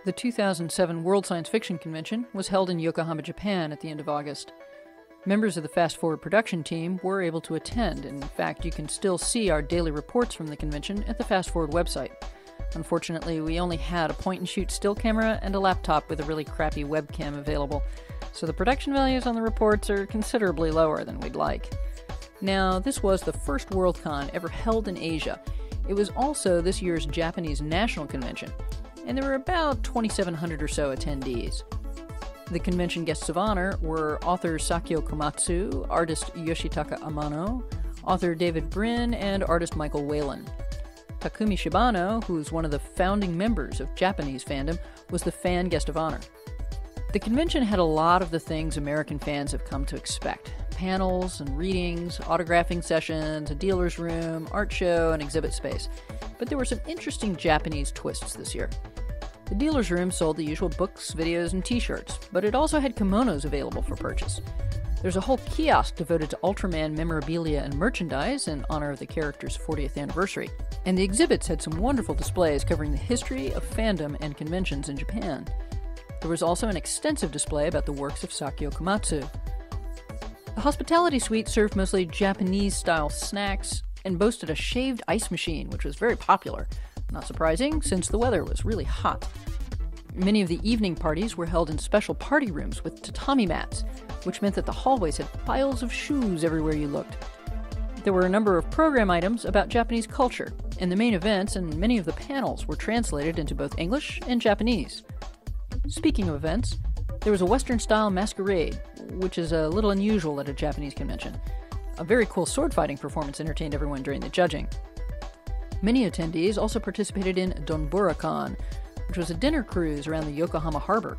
The 2007 World Science Fiction Convention was held in Yokohama, Japan at the end of August. Members of the Fast Forward production team were able to attend. In fact, you can still see our daily reports from the convention at the Fast Forward website. Unfortunately, we only had a point-and-shoot still camera and a laptop with a really crappy webcam available, so the production values on the reports are considerably lower than we'd like. Now, this was the first Worldcon ever held in Asia. It was also this year's Japanese national convention, and there were about 2,700 or so attendees. The convention guests of honor were author Sakio Komatsu, artist Yoshitaka Amano, author David Brin, and artist Michael Whalen. Takumi Shibano, who's one of the founding members of Japanese fandom, was the fan guest of honor. The convention had a lot of the things American fans have come to expect. Panels and readings, autographing sessions, a dealer's room, art show, and exhibit space. But there were some interesting Japanese twists this year. The dealer's room sold the usual books, videos, and t-shirts, but it also had kimonos available for purchase. There's a whole kiosk devoted to Ultraman memorabilia and merchandise in honor of the character's 40th anniversary. And the exhibits had some wonderful displays covering the history of fandom and conventions in Japan. There was also an extensive display about the works of Sakio Komatsu. The hospitality suite served mostly Japanese-style snacks and boasted a shaved ice machine, which was very popular. Not surprising, since the weather was really hot. Many of the evening parties were held in special party rooms with tatami mats, which meant that the hallways had piles of shoes everywhere you looked. There were a number of program items about Japanese culture, and the main events and many of the panels were translated into both English and Japanese. Speaking of events, there was a Western-style masquerade, which is a little unusual at a Japanese convention. A very cool sword-fighting performance entertained everyone during the judging. Many attendees also participated in Donburacon, which was a dinner cruise around the Yokohama harbor.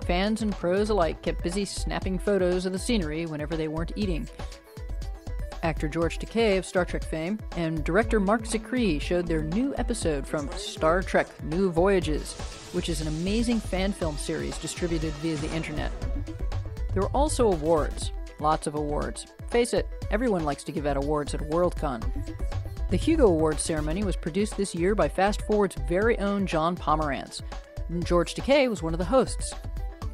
Fans and pros alike kept busy snapping photos of the scenery whenever they weren't eating. Actor George Takei of Star Trek fame and director Mark Zicree showed their new episode from Star Trek New Voyages, which is an amazing fan film series distributed via the internet. There were also awards. Lots of awards. Face it, everyone likes to give out awards at Worldcon. The Hugo Awards ceremony was produced this year by Fast Forward's very own John Pomerantz. George Takei was one of the hosts.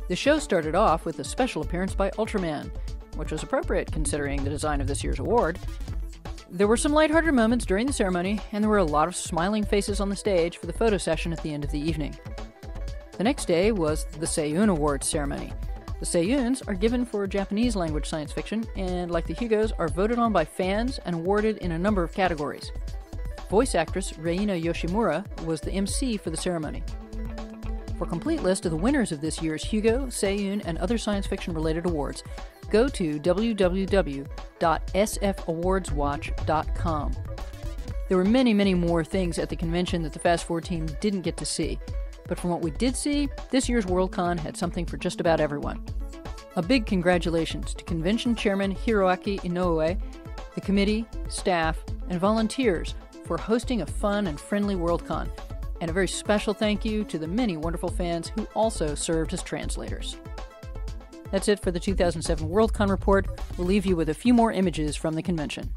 The show started off with a special appearance by Ultraman, which was appropriate considering the design of this year's award. There were some lighthearted moments during the ceremony, and there were a lot of smiling faces on the stage for the photo session at the end of the evening. The next day was the Seiyun Awards ceremony. The Seiyuns are given for Japanese language science fiction, and like the Hugos, are voted on by fans and awarded in a number of categories. Voice actress Reina Yoshimura was the MC for the ceremony. For a complete list of the winners of this year's Hugo, Seiyun, and other science fiction-related awards, go to www.sfawardswatch.com. There were many, many more things at the convention that the Fast Forward team didn't get to see. But from what we did see, this year's Worldcon had something for just about everyone. A big congratulations to Convention Chairman Hiroaki Inoue, the committee, staff, and volunteers for hosting a fun and friendly Worldcon, and a very special thank you to the many wonderful fans who also served as translators. That's it for the 2007 Worldcon report. We'll leave you with a few more images from the convention.